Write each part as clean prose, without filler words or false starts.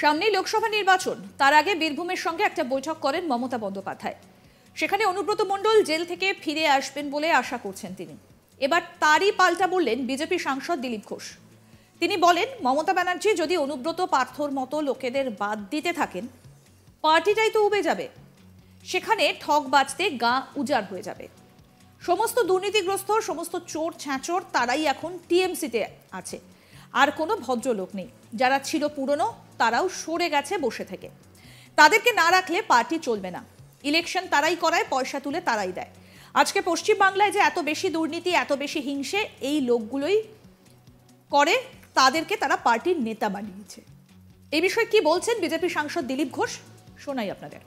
সামনেই লোকসভা নির্বাচন, তার আগে বীরভূমের সঙ্গে একটা বৈঠক করেন মমতা বন্দ্যোপাধ্যায়। সেখানে অনুব্রত মণ্ডল জেল থেকে ফিরে আসবেন বলে আশা করছেন তিনি। এবার তারই পাল্টা বললেন বিজেপি সাংসদ দিলীপ ঘোষ। তিনি বলেন, মমতা ব্যানার্জি যদি অনুব্রত পার্থর মতো লোকেদের বাদ দিতে থাকেন, পার্টিটাই তো উবে যাবে। সেখানে ঠক বাজতে গা উজাড় হয়ে যাবে। সমস্ত দুর্নীতিগ্রস্ত, সমস্ত চোর ছ্যাঁচোর তারাই এখন টিএমসিতে আছে, আর কোনো ভদ্রলোক নেই। যারা ছিল পুরনো তারাও সরে গেছে বসে থেকে। তাদেরকে না রাখলে পার্টি চলবে না। ইলেকশন তারাই করায়, পয়সা তুলে তারাই দেয়। আজকে পশ্চিমবাংলায় যে এত বেশি দুর্নীতি, এত বেশি হিংসে এই লোকগুলোই করে, তাদেরকে তারা পার্টির নেতা বানিয়েছে। এই বিষয়ে কি বলছেন বিজেপি সাংসদ দিলীপ ঘোষ, শোনাই আপনাদের।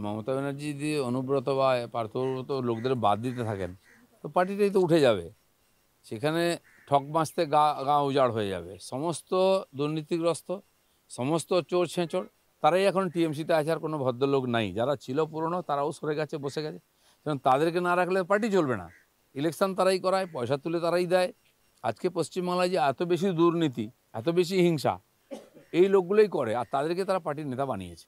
মমতা ব্যানার্জি যদি অনুব্রত বা পার্থব্রত লোকদের বাদ দিতে থাকেন, তো পার্টিটাই তো উঠে যাবে। সেখানে ঠক বাঁচতে গা উজাড় হয়ে যাবে। সমস্ত দুর্নীতিগ্রস্ত, সমস্ত চোর ছেঁচোর তারাই এখন টিএমসিতে আছে, আর কোনো ভদ্রলোক নাই। যারা ছিল পুরনো তারাও সরে গেছে, বসে গেছে। কারণ তাদেরকে না রাখলে পার্টি চলবে না। ইলেকশন তারাই করায়, পয়সা তুলে তারাই দেয়। আজকে পশ্চিমবাংলায় যে এত বেশি দুর্নীতি, এত বেশি হিংসা, এই লোকগুলোই করে, আর তাদেরকে তারা পার্টির নেতা বানিয়েছে।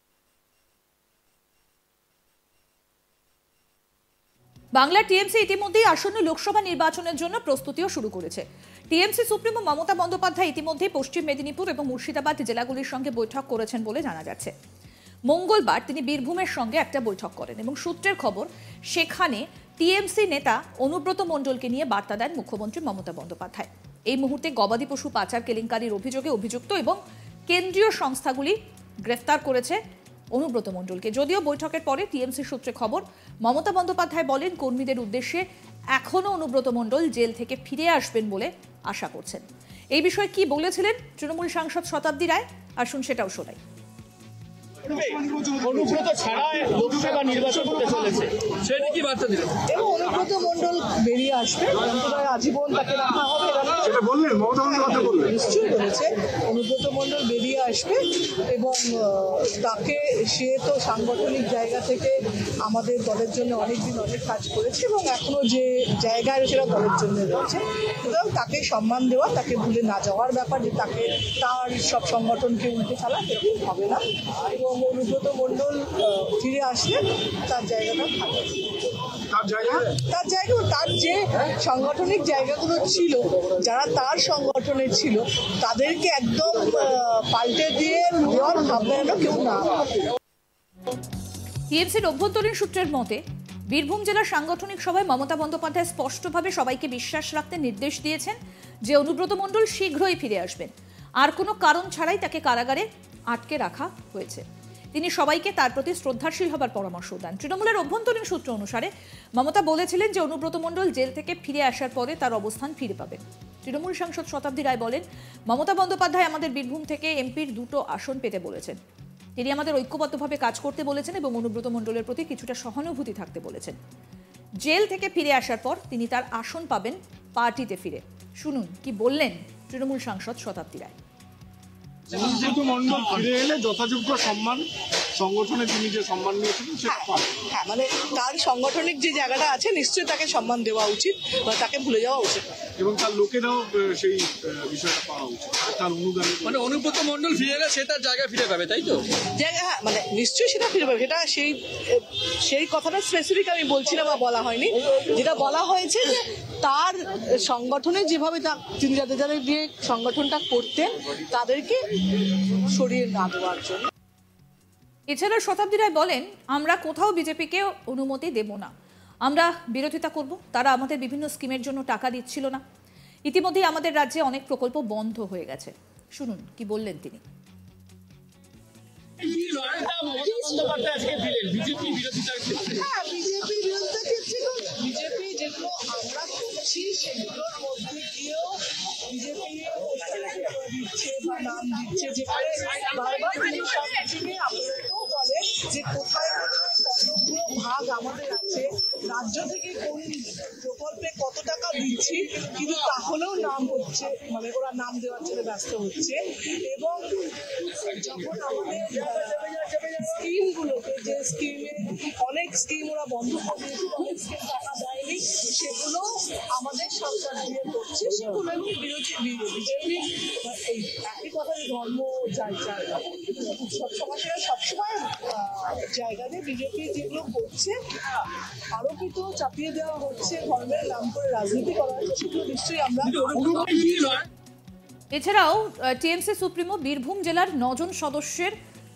বাংলা টিএমসি ইতিমধ্যেই আসন্ন লোকসভা নির্বাচনের জন্য প্রস্তুতিও শুরু করেছে। টিএমসি সুপ্রিমো মমতা বন্দ্যোপাধ্যায় ইতিমধ্যে পশ্চিম মেদিনীপুর এবং মুর্শিদাবাদ জেলাগুলির সঙ্গে বৈঠক করেছেন বলে জানা যাচ্ছে। মঙ্গলবার তিনি বীরভূমের সঙ্গে একটা বৈঠক করেন এবং সূত্রের খবর, সেখানে টিএমসি নেতা অনুব্রত মণ্ডলকে নিয়ে বার্তা দেন মুখ্যমন্ত্রী মমতা বন্দ্যোপাধ্যায়। এই মুহূর্তে গবাদি পশু পাচার কেলেঙ্কারির অভিযোগে অভিযুক্ত এবং কেন্দ্রীয় সংস্থাগুলি গ্রেফতার করেছে অনুব্রত মণ্ডলকে। যদিও বৈঠকের পরে টিএমসি সূত্রে খবর, মমতা বন্দ্যোপাধ্যায় বলেন কর্মীদের উদ্দেশ্যে এখনও অনুব্রত মণ্ডল জেল থেকে ফিরে আসবেন বলে আশা করছেন। এই বিষয়ে কি বলেছিলেন তৃণমূল সাংসদ শতাব্দী রায়, আসুন সেটাও শোনাই। অনুব্রত ছাড়া লোকসভা নির্বাচন হতে চলেছে, সেটা কি বার্তা দিলেন? এবং অনুব্রত মণ্ডল বেরিয়ে আসবে, আজীবন তাকে রাখা হবে, সেটা বললেন মমতা বন্দ্যোপাধ্যায় বললেন। নিশ্চয়ই বলেছে অনুব্রত মণ্ডল বেরিয়ে আসবে এবং তাকে, সে তো সাংগঠনিক জায়গা থেকে আমাদের দলের জন্য অনেকদিন অনেক কাজ করেছে এবং এখনো যে জায়গায় সেটা দলের জন্য রয়েছে, সুতরাং তাকে সম্মান দেওয়া, তাকে ভুলে না যাওয়ার ব্যাপার, যে তাকে তার সব সংগঠনকে উল্টে ফেলা সেটি হবে না। এবং অনুব্রত মণ্ডল ফিরে আসলে তার জায়গাটা থাকে, তার যে সাংগঠনিক জায়গাগুলো ছিল, যারা তার সংগঠনে ছিল তাদেরকে একদম পাল্টে দিয়ে দেওয়ার ভাবনা কেউ না। টিএমসির অভ্যন্তরীণ সূত্রের মতে, বীরভূম জেলার সাংগঠনিক সভায় মমতা বন্দ্যোপাধ্যায় স্পষ্টভাবে সবাইকে বিশ্বাস রাখতে নির্দেশ দিয়েছেন যে অনুব্রত মণ্ডল শীঘ্রই ফিরে আসবেন, আর কোনো কারণ ছাড়াই তাকে কারাগারে আটকে রাখা হয়েছে। তিনি সবাইকে তার প্রতি শ্রদ্ধাশীল হবার পরামর্শ দেন। তৃণমূলের অভ্যন্তরীণ সূত্র অনুসারে মমতা বলেছিলেন যে অনুব্রত মণ্ডল জেল থেকে ফিরে আসার পরে তার অবস্থান ফিরে পাবেন। তৃণমূল সাংসদ শতাব্দী রায় বলেন, মমতা বন্দ্যোপাধ্যায় আমাদের বীরভূম থেকে এমপির 2টো আসন পেতে বলেছেন। তিনি আমাদের ঐক্যবদ্ধভাবে কাজ করতে বলেছেন এবং অনুব্রত মণ্ডলের প্রতি কিছুটা সহানুভূতি থাকতে বলেছেন। জেল থেকে ফিরে আসার পর তিনি তার আসন পাবেন পার্টিতে ফিরে। শুনুন কি বললেন তৃণমূল সাংসদ শতাব্দী রায়। অনুব্রত মণ্ডল ফিরে এলে যথাযোগ্য সম্মান, সংগঠনে তিনি যে সম্মান নিয়েছিলেন সেটা পান। হ্যাঁ, মানে তার সাংগঠনিক যে জায়গাটা আছে নিশ্চয়ই তাকে সম্মান দেওয়া উচিত বা তাকে ভুলে যাওয়া উচিত, এবং তার লোকেরাও সেই বিষয়টা পাওয়া উচিত, তার অনুদান। মানে অনুব্রত মণ্ডল ফিরে এলে সে তার জায়গায় ফিরে পাবে, তাই তো? জায়গা, হ্যাঁ, মানে নিশ্চয়ই সেটা ফিরে পাবে। সেটা সেই কথাটা স্পেসিফিক আমি বলছি না বা বলা হয়নি। যেটা বলা হয়েছে যে তার সংগঠনে যেভাবে তিনি যাদের দিয়ে সংগঠনটা করতেন তাদেরকে সরিয়ে না দেওয়ার জন্য। এছাড়া শতাব্দী রায় বলেন, আমরা কোথাও বিজেপিকে অনুমতি দেব না, আমরা বিরোধিতা করব। তারা আমাদের বিভিন্ন স্কিমের জন্য টাকা দিচ্ছিল না। ইতিমধ্যেই আমাদের রাজ্যে অনেক প্রকল্প বন্ধ হয়ে গেছে। শুনুন কি বললেন তিনি। বিজেপি যেগুলো আমরা করছি সেগুলোর মধ্যে গিয়েও বিজেপি দিচ্ছে বা নাম দিচ্ছে, যেখানে বারবার তিনি সব মিটিংয়ে আপনাদেরকেও বলে যে কোথায় কোথায় কতগুলো ভাগ আমাদের আছে, রাজ্য থেকে কোন প্রকল্পে কত টাকা দিচ্ছি, কিন্তু তাহলেও নাম হচ্ছে, মানে ওরা নাম দেওয়ার জন্য ব্যস্ত হচ্ছে। এবং যখন আমাদের স্কিমগুলোকে, যে স্কিমে অনেক স্কিম ওরা বন্ধ করে দিয়েছিল, অনেক স্কিম টাকা দেয়নি, সেগুলো আমাদের সরকার দিয়ে করছে, সেগুলো এবং বিজেপি এই একই কথা, ধর্ম চাই চাই সমাজের সবসময় জায়গা দিয়ে বিজেপি যেগুলো করছে আরোপিত চাপিয়ে দেওয়া হচ্ছে, ধর্মের নাম করে রাজনীতি করা হচ্ছে, সেগুলো নিশ্চয়ই আমরা। এছাড়াও টিএমসি সুপ্রিমো বীরভূম জেলার 9 জন সদস্যের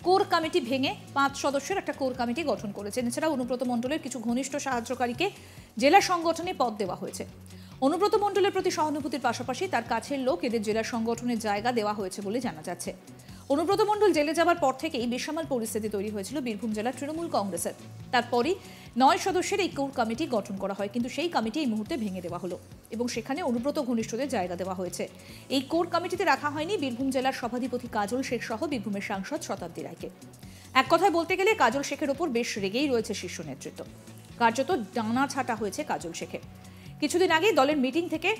কোর কমিটি ভেঙে 5 সদস্যের একটা কোর কমিটি গঠন করেছেন। এছাড়াও অনুব্রত মণ্ডলের কিছু ঘনিষ্ঠ সাহায্যকারীকে জেলা সংগঠনে পদ দেওয়া হয়েছে। অনুব্রত মণ্ডলের প্রতি সহানুভূতির পাশাপাশি তার কাছের লোক এদের জেলা সংগঠনের জায়গা দেওয়া হয়েছে বলে জানা যাচ্ছে। অনুব্রত মণ্ডল জেলে যাবার পর থেকেই বেসামাল পরিস্থিতি তৈরি হয়েছিল বীরভূম জেলার তৃণমূল কংগ্রেসের। তারপরই 9 সদস্যের এই কোর কমিটি গঠন করা হয়, কিন্তু সেই কমিটি এই মুহূর্তে ভেঙে দেওয়া হলো এবং সেখানে অনুব্রত ঘনিষ্ঠদের জায়গা দেওয়া হয়েছে। এই কোর কমিটিতে রাখা হয়নি বীরভূম জেলার সভাধিপতি কাজল শেখ সহ বীরভূমের সাংসদ শতাব্দী রায়কে। এক কথায় বলতে গেলে কাজল শেখের ওপর বেশ রেগেই রয়েছে শীর্ষ নেতৃত্ব। কার্যত ডানা ছাটা হয়েছে কাজল শেখের। কিছুদিন আগে দলের মিটিং থেকে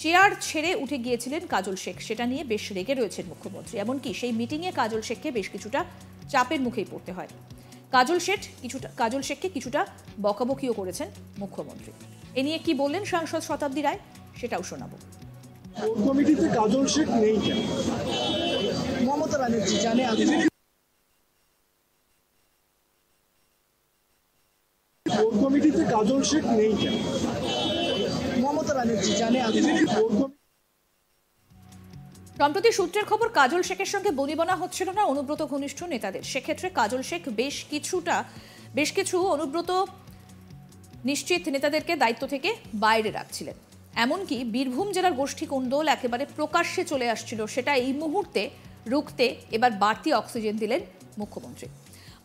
চেয়ার ছেড়ে উঠে গিয়েছিলেন কাজল শেখ, সেটা নিয়ে বেশ রেগে রয়েছেন মুখ্যমন্ত্রী। এমনকি সেই মিটিংয়ে কাজল শেখকে বেশ কিছুটা চাপের মুখেই পড়তে হয়। কাজল শেখকে কিছুটা বকাবকিও করেছেন মুখ্যমন্ত্রী। এ নিয়ে কি বললেন সাংসদ শতাব্দী রায়, সেটাও শোনাবো। কোর কমিটিতে কাজল শেখ নেই কেন? মমতা ব্যানার্জি জানে আগে। কোর কমিটিতে কাজল শেখ নেই কেন? মমতা ব্যানার্জি জানে আগে। সম্প্রতি সূত্রের খবর, কাজল শেখের সঙ্গে বনিবনা হচ্ছিল না অনুব্রত ঘনিষ্ঠ নেতাদের। সেক্ষেত্রে কাজল শেখ বেশ কিছু অনুব্রত নিশ্চিত নেতাদেরকে দায়িত্ব থেকে বাইরে রাখছিলেন। এমনকি বীরভূম জেলার গোষ্ঠী কোন্দল একেবারে প্রকাশ্যে চলে আসছিল, সেটা এই মুহূর্তে রুখতে এবার বাড়তি অক্সিজেন দিলেন মুখ্যমন্ত্রী।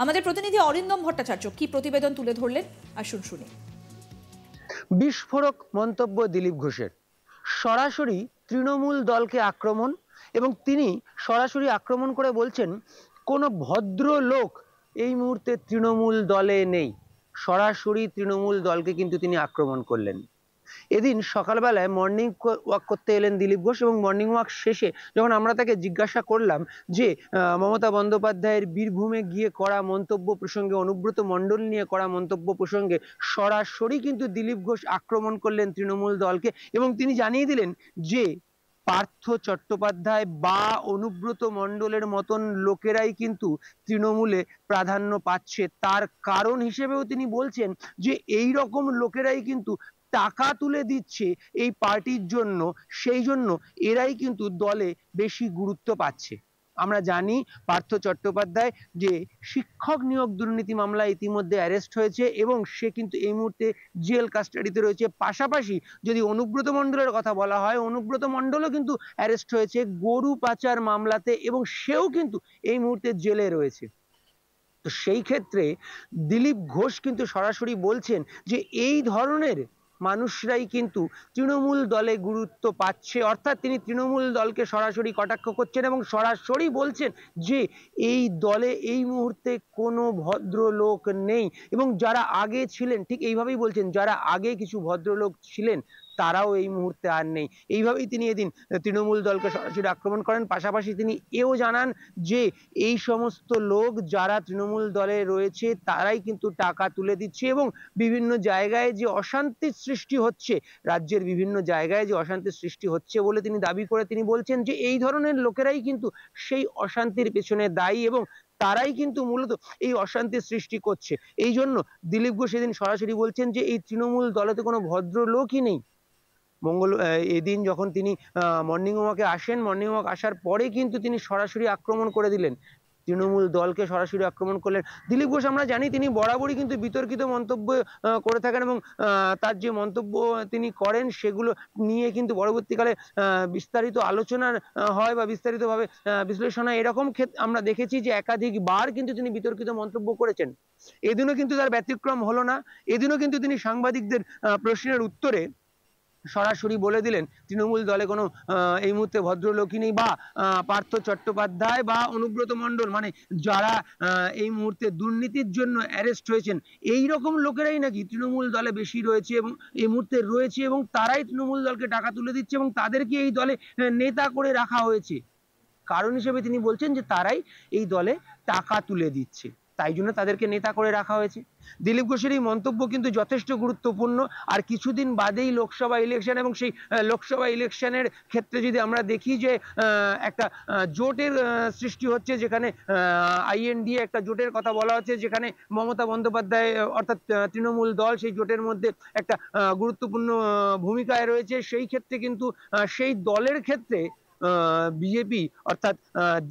আমাদের প্রতিনিধি অরিন্দম ভট্টাচার্য কি প্রতিবেদন তুলে ধরলেন, আসুন শুনি। বিস্ফোরক মন্তব্য দিলীপ ঘোষের, সরাসরি তৃণমূল দলকে আক্রমণ, এবং তিনি সরাসরি আক্রমণ করে বলছেন কোনো ভদ্রলোক এই মুহূর্তে তৃণমূল দলে নেই। সরাসরি তৃণমূল দলকে কিন্তু তিনি আক্রমণ করলেন। এদিন সকালবেলায় মর্নিং ওয়াক করতে এলেন দিলীপ ঘোষ, এবং মর্নিং ওয়াক শেষে যখন আমরা তাকে জিজ্ঞাসা করলাম যে মমতা বন্দ্যোপাধ্যায়ের বীরভূমে গিয়ে করা মন্তব্য প্রসঙ্গে, অনুব্রত মণ্ডল নিয়ে করা মন্তব্য প্রসঙ্গে সরাসরি কিন্তু দিলীপ ঘোষ আক্রমণ করলেন তৃণমূল দলকে, এবং তিনি জানিয়ে দিলেন যে পার্থ চট্টোপাধ্যায় বা অনুব্রত মণ্ডলের মতন লোকেরাই কিন্তু তৃণমূলে প্রাধান্য পাচ্ছে। তার কারণ হিসেবেও তিনি বলছেন যে এই রকম লোকেরাই কিন্তু টাকা তুলে দিচ্ছে এই পার্টির জন্য, সেই জন্য এরাই কিন্তু দলে বেশি গুরুত্ব পাচ্ছে। আমরা জানি পার্থ চট্টোপাধ্যায় যে শিক্ষক নিয়োগ দুর্নীতি মামলায় ইতিমধ্যে অ্যারেস্ট হয়েছে এবং সে কিন্তু এই মুহূর্তে জেল কাস্টাডিতে রয়েছে। পাশাপাশি যদি অনুব্রত মণ্ডলের কথা বলা হয়, অনুব্রত মণ্ডলও কিন্তু অ্যারেস্ট হয়েছে গরু পাচার মামলাতে, এবং সেও কিন্তু এই মুহূর্তে জেলে রয়েছে। তো সেই ক্ষেত্রে দিলীপ ঘোষ কিন্তু সরাসরি বলছেন যে এই ধরনের মানুষরাই কিন্তু তৃণমূল দলে গুরুত্ব পাচ্ছে, অর্থাৎ তিনি তৃণমূল দলকে সরাসরি কটাক্ষ করছেন এবং সরাসরি বলছেন যে এই দলে এই মুহূর্তে কোনো ভদ্রলোক নেই, এবং যারা আগে ছিলেন ঠিক এইভাবেই বলছেন, যারা আগে কিছু ভদ্রলোক ছিলেন তারাও এই মুহূর্তে আর নেই। এইভাবেই তিনি এদিন তৃণমূল দলকে সরাসরি আক্রমণ করেন। পাশাপাশি তিনি এও জানান যে এই সমস্ত লোক যারা তৃণমূল দলে রয়েছে তারাই কিন্তু টাকা তুলে দিচ্ছে, এবং বিভিন্ন জায়গায় যে অশান্তির সৃষ্টি হচ্ছে, রাজ্যের বিভিন্ন জায়গায় যে অশান্তির সৃষ্টি হচ্ছে বলে তিনি দাবি করে তিনি বলছেন যে এই ধরনের লোকেরাই কিন্তু সেই অশান্তির পেছনে দায়ী, এবং তারাই কিন্তু মূলত এই অশান্তির সৃষ্টি করছে। এই জন্য দিলীপ ঘোষ সেদিন সরাসরি বলছেন যে এই তৃণমূল দলেতে কোনো ভদ্রলোকই নেই। এদিন যখন তিনি মর্নিং ওয়াকে আসেন, মর্নিং ওয়াক আসার পরে কিন্তু তিনি সরাসরি আক্রমণ করে দিলেন, তৃণমূল দলকে সরাসরি আক্রমণ করলেন দিলীপ ঘোষ। আমরা জানি তিনি বরাবরই কিন্তু বিতর্কিত মন্তব্য করে থাকেন, এবং তার যে মন্তব্য তিনি করেন সেগুলো নিয়ে কিন্তু পরবর্তীকালে বিস্তারিত আলোচনা হয় বা বিস্তারিতভাবে বিশ্লেষণ হয়। এরকম ক্ষেত্রে আমরা দেখেছি যে একাধিকবার কিন্তু তিনি বিতর্কিত মন্তব্য করেছেন। এদিনও কিন্তু তার ব্যতিক্রম হলো না। এদিনও কিন্তু তিনি সাংবাদিকদের প্রশ্নের উত্তরে সরাসরি বলে দিলেন তৃণমূল দলে কোনো এই মুহূর্তে ভদ্রলোকই নেই, বা পার্থ চট্টোপাধ্যায় বা অনুব্রত মণ্ডল, মানে যারা এই মুহূর্তে দুর্নীতির জন্য অ্যারেস্ট হয়েছেন, এই রকম লোকেরাই নাকি তৃণমূল দলে বেশি রয়েছে এবং এই মুহূর্তে রয়েছে, এবং তারাই তৃণমূল দলকে টাকা তুলে দিচ্ছে এবং তাদেরকে এই দলে নেতা করে রাখা হয়েছে। কারণ হিসেবে তিনি বলছেন যে তারাই এই দলে টাকা তুলে দিচ্ছে। তাই জন্য তাদেরকে নেতা করে রাখা হয়েছে। দিলীপ ঘোষের এই মন্তব্য কিন্তু যথেষ্ট গুরুত্বপূর্ণ। আর কিছুদিন বাদেই লোকসভা ইলেকশন, এবং সেই লোকসভা ইলেকশনের ক্ষেত্রে যদি আমরা দেখি যে একটা জোটের সৃষ্টি হচ্ছে, যেখানে INDA একটা জোটের কথা বলা হচ্ছে, যেখানে মমতা বন্দ্যোপাধ্যায় অর্থাৎ তৃণমূল দল সেই জোটের মধ্যে একটা গুরুত্বপূর্ণ ভূমিকায় রয়েছে। সেই ক্ষেত্রে কিন্তু সেই দলের ক্ষেত্রে বিজেপি অর্থাৎ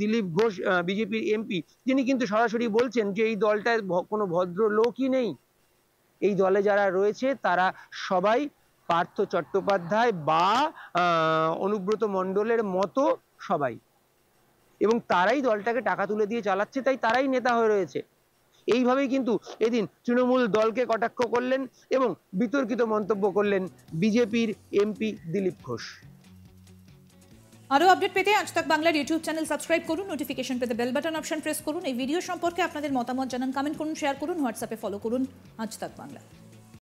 দিলীপ ঘোষ বিজেপির MP, তিনি কিন্তু সরাসরি বলছেন যে এই দলটায় কোনো ভদ্র লোকই নেই। এই দলে যারা রয়েছে তারা সবাই পার্থ চট্টোপাধ্যায় বা অনুব্রত মণ্ডলের মতো সবাই, এবং তারাই দলটাকে টাকা তুলে দিয়ে চালাচ্ছে, তাই তারাই নেতা হয়ে রয়েছে। এইভাবেই কিন্তু এদিন তৃণমূল দলকে কটাক্ষ করলেন এবং বিতর্কিত মন্তব্য করলেন বিজেপির MP দিলীপ ঘোষ। আরও আপডেট পেতে আজ তাক বাংলার ইউটিউব চ্যানেল সাবস্ক্রাইব করুন, নোটিফিকেশন পেতে বেল বাটন অপশন প্রেস করুন। এই ভিডিও সম্পর্কে আপনাদের মতামত জানান, কমেন্ট করুন, শেয়ার করুন, হোয়াটসঅ্যাপে ফলো করুন আজ তাক বাংলা।